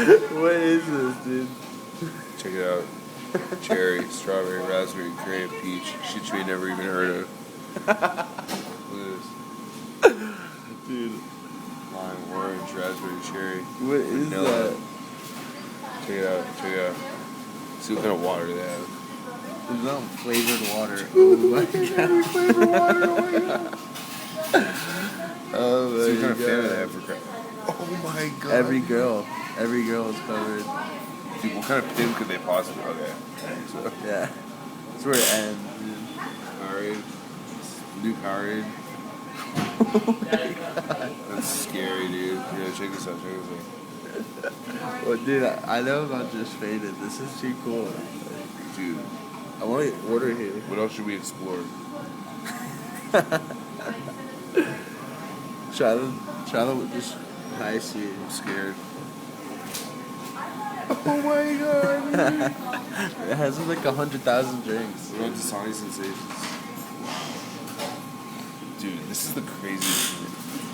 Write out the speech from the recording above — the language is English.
What is this, dude? Check it out. Cherry, strawberry, raspberry, grape, peach. Shit you ain't never even heard of. Look at this. Dude. Lime, orange, raspberry, cherry. What is vanilla. that? Check it out. Check it out. See what kind of water they have. There's no flavored water. Oh my god. Flavored water. Oh my god. Oh my See what kind of god. fan they have for crap. Oh my god. Every girl is covered. Dude, what kind of pin could they possibly? Okay. So, Yeah. That's where it ends, dude. Powerade. New Powerade. Oh my god. That's scary, dude. Yeah, check this out. Check this out. Well, dude, I know about Just Faded. This is too cool. Dude, I want to order here. what else should we explore? Try them just high C. I'm scared. Oh my god, dude. It has like 100,000 drinks. We're on to Sonic Sensations. Dude, this is the craziest thing.